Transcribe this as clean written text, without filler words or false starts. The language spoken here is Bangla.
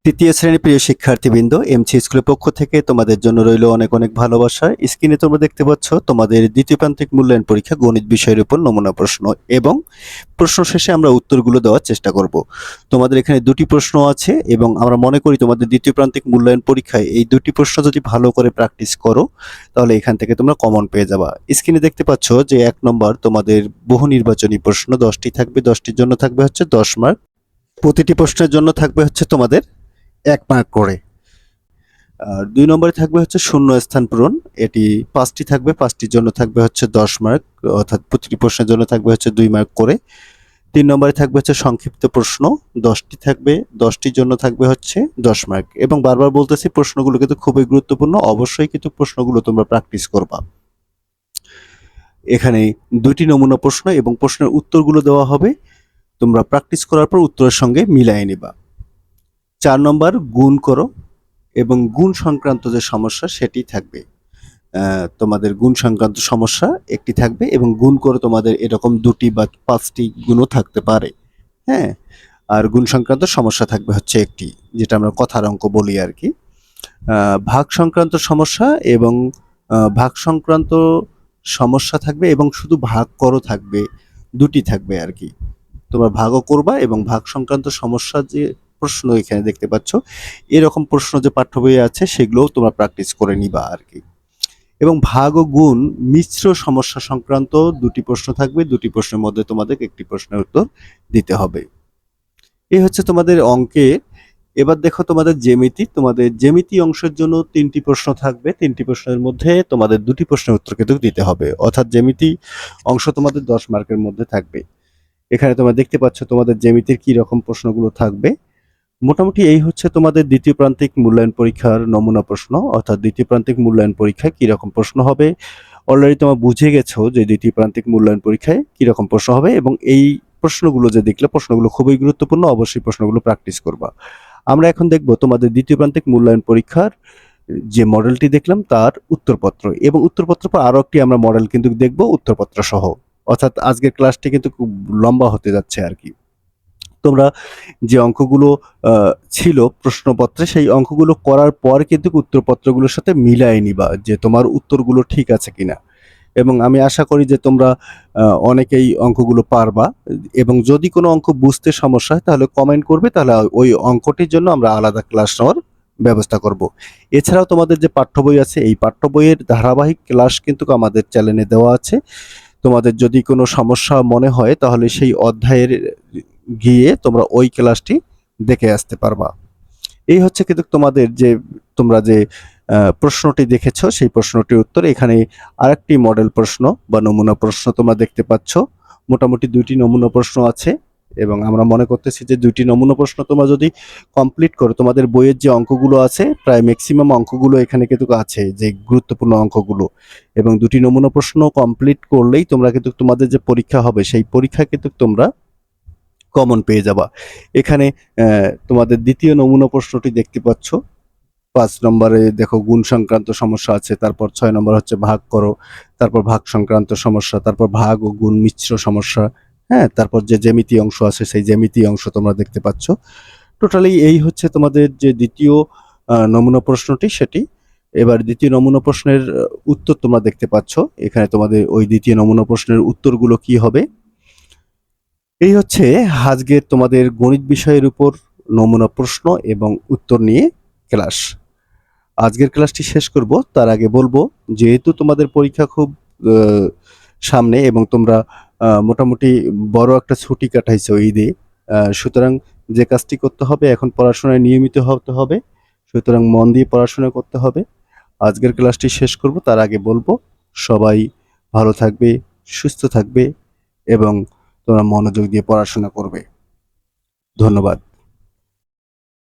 তৃতীয় শ্রেণীর প্রিয় শিক্ষার্থীবৃন্দ, এমসি স্কুলের পক্ষ থেকে তোমাদের জন্য রইল অনেক অনেক ভালোবাসা। স্ক্রিনে তোমরা দেখতে পাচ্ছ তোমাদের দ্বিতীয় প্রান্তিক মূল্যায়ন পরীক্ষা গণিত বিষয়ের উপর নমুনা প্রশ্ন এবং প্রশ্ন শেষে আমরা উত্তরগুলো দেওয়ার চেষ্টা করব। তোমাদের এখানে দুটি প্রশ্ন আছে এবং আমরা মনে করি তোমাদের দ্বিতীয় প্রান্তিক মূল্যায়ন পরীক্ষায় এই দুটি প্রশ্ন যদি ভালো করে প্র্যাকটিস করো তাহলে এখান থেকে তোমরা কমন পেয়ে যাবা। স্ক্রিনে দেখতে পাচ্ছ যে 1 নম্বর তোমাদের বহু নির্বাচনী প্রশ্ন 10টি থাকবে, 10টির জন্য থাকবে হচ্ছে 10 মার্ক। প্রতিটি প্রশ্নের জন্য থাকবে হচ্ছে তোমাদের 1 মার্ক করে। আর 2 নম্বরে থাকবে হচ্ছে শূন্য স্থান পূরণ, এটি 5টি থাকবে, 5টির জন্য থাকবে হচ্ছে 10 মার্ক, অর্থাৎ প্রতিটি প্রশ্নের জন্য থাকবে হচ্ছে 2 মার্ক করে। 3 নম্বরে থাকবে হচ্ছে সংক্ষিপ্ত প্রশ্ন, 10টি থাকবে, 10টির জন্য থাকবে হচ্ছে 10 মার্ক। এবং বারবার বলতেছি প্রশ্নগুলো কিন্তু খুবই গুরুত্বপূর্ণ, অবশ্যই কিন্তু প্রশ্নগুলো তোমরা প্র্যাকটিস করবা। এখানে 2টি নমুনা প্রশ্ন এবং প্রশ্নের উত্তরগুলো দেওয়া হবে, তোমরা প্র্যাকটিস করার পর উত্তরের সঙ্গে মিলিয়ে নিবা। 4 নম্বর গুণ করো এবং গুণ সংক্রান্ত যে সমস্যা সেটি থাকবে। তোমাদের গুণ সংক্রান্ত সমস্যা একটি থাকবে এবং গুণ করে তোমাদের এরকম 2টি বা 5টি গুণও থাকতে পারে। হ্যাঁ, আর গুণ সংক্রান্ত সমস্যা থাকবে হচ্ছে একটি, যেটা আমরা কথার অঙ্ক বলি আর কি। ভাগ সংক্রান্ত সমস্যা এবং ভাগ সংক্রান্ত সমস্যা থাকবে এবং শুধু ভাগ করো থাকবে, 2টি থাকবে আর কি। তোমরা ভাগও করবা এবং ভাগ সংক্রান্ত সমস্যা যে প্রশ্ন এখানে দেখতে পাচ্ছ, এরকম প্রশ্ন যে পাঠ্য বইয়ে আছে সেগুলোও তোমরা প্র্যাকটিস করে নিবা আর কি। এবং ভাগ ও গুণ মিশ্র সমস্যা সংক্রান্ত 2টি প্রশ্ন থাকবে, 2টি প্রশ্নের মধ্যে তোমাদের একটি প্রশ্নের উত্তর দিতে হবে। এই হচ্ছে তোমাদের অঙ্কে। এবার দেখো তোমাদের জ্যামিতি অংশের জন্য 3টি প্রশ্ন থাকবে, 3টি প্রশ্নের মধ্যে তোমাদের 2টি প্রশ্নের উত্তর কিন্তু দিতে হবে, অর্থাৎ জ্যামিতি অংশ তোমাদের 10 মার্কের মধ্যে থাকবে। এখানে তোমরা দেখতে পাচ্ছ তোমাদের জ্যামিতির কি রকম প্রশ্নগুলো থাকবে। মোটামুটি এই হচ্ছে তোমাদের দ্বিতীয় প্রান্তিক মূল্যায়ন পরীক্ষার নমুনা প্রশ্ন, অর্থাৎ দ্বিতীয় প্রান্তিক মূল্যায়ন পরীক্ষায় কি রকম প্রশ্ন হবে। অলরেডি তোমরা বুঝে গেছো যে দ্বিতীয় প্রান্তিক মূল্যায়ন পরীক্ষায় কি রকম প্রশ্ন হবে এবং এই প্রশ্নগুলো যে দেখলে প্রশ্নগুলো খুবই গুরুত্বপূর্ণ, অবশ্যই প্রশ্নগুলো প্র্যাকটিস করবা। আমরা এখন দেখব তোমাদের দ্বিতীয় প্রান্তিক মূল্যায়ন পরীক্ষার যে মডেলটি দেখলাম তার উত্তরপত্র, এবং উত্তরপত্র পর আরো একটি আমরা মডেল কিন্তু দেখব উত্তরপত্র সহ, অর্থাৎ আজকের ক্লাসটি কিন্তু খুব লম্বা হতে যাচ্ছে আর কি। তোমরা যে অঙ্কগুলো ছিল প্রশ্নপত্রে সেই অঙ্কগুলো করার পর কিন্তু উত্তরপত্রগুলোর সাথে মিলায় নিবা যে তোমার উত্তরগুলো ঠিক আছে কিনা, এবং আমি আশা করি যে তোমরা অনেকেই অঙ্কগুলো পারবা। এবং যদি কোনো অঙ্ক বুঝতে সমস্যা হয় তাহলে কমেন্ট করবে, তাহলে ওই অঙ্কটির জন্য আমরা আলাদা ক্লাস নেওয়ার ব্যবস্থা করব। এছাড়াও তোমাদের যে পাঠ্য বই আছে এই পাঠ্য বইয়ের ধারাবাহিক ক্লাস কিন্তু আমাদের চ্যানেলে দেওয়া আছে। তোমাদের যদি কোনো সমস্যা মনে হয় তাহলে সেই অধ্যায়ের গিয়ে তোমরা ওই ক্লাসটি দেখে আসতে পারবা। এই হচ্ছে কিন্তু তোমাদের যে তোমরা যে প্রশ্নটি দেখেছো সেই প্রশ্নটির উত্তর। এখানে আরেকটি মডেল প্রশ্ন বা নমুনা প্রশ্ন তোমরা দেখতে পাচ্ছ। মোটামুটি 2টি নমুনা প্রশ্ন আছে এবং আমরা মনে করতেছি যে 2টি নমুনা প্রশ্ন তোমরা যদি কমপ্লিট করো, তোমাদের বইয়ের যে অঙ্কগুলো আছে প্রায় ম্যাক্সিমাম অঙ্কগুলো এখানে কিন্তু আছে, যে গুরুত্বপূর্ণ অঙ্কগুলো, এবং 2টি নমুনা প্রশ্ন কমপ্লিট করলেই তোমরা কিন্তু তোমাদের যে পরীক্ষা হবে সেই পরীক্ষায় কিন্তু তোমরা কমন পেয়ে যাবা। এখানে তোমাদের দ্বিতীয় নমুনা প্রশ্নটি দেখতে পাচ্ছ। 5 নম্বরে দেখো গুণ সংক্রান্ত সমস্যা আছে, তারপর 6 নম্বর হচ্ছে ভাগ করো, তারপর ভাগ সংক্রান্ত সমস্যা, তারপর ভাগ ও গুণ মিশ্র সমস্যা। হ্যাঁ, তারপর যে জ্যামিতি অংশ আছে সেই জ্যামিতি অংশ তোমরা দেখতে পাচ্ছ। টোটালি এই হচ্ছে তোমাদের যে দ্বিতীয় নমুনা প্রশ্নটি সেটি। এবার দ্বিতীয় নমুনা প্রশ্নের উত্তর তোমরা দেখতে পাচ্ছ। এখানে তোমাদের ওই দ্বিতীয় নমুনা প্রশ্নের উত্তরগুলো কি হবে। এই হচ্ছে আজকের তোমাদের গণিত বিষয়ের উপর নমুনা প্রশ্ন এবং উত্তর নিয়ে ক্লাস। আজকের ক্লাসটি শেষ করব তার আগে বলবো, যেহেতু তোমাদের পরীক্ষা খুব সামনে এবং তোমরা মোটামুটি বড় একটা ছুটি কাটাইছো ঈদে, সুতরাং যে কাজটি করতে হবে এখন পড়াশোনায় নিয়মিত হতে হবে, সুতরাং মন দিয়ে পড়াশোনা করতে হবে। আজকের ক্লাসটি শেষ করব তার আগে বলবো সবাই ভালো থাকবে, সুস্থ থাকবে এবং তোমরা মনোযোগ দিয়ে পড়াশোনা করবে। ধন্যবাদ।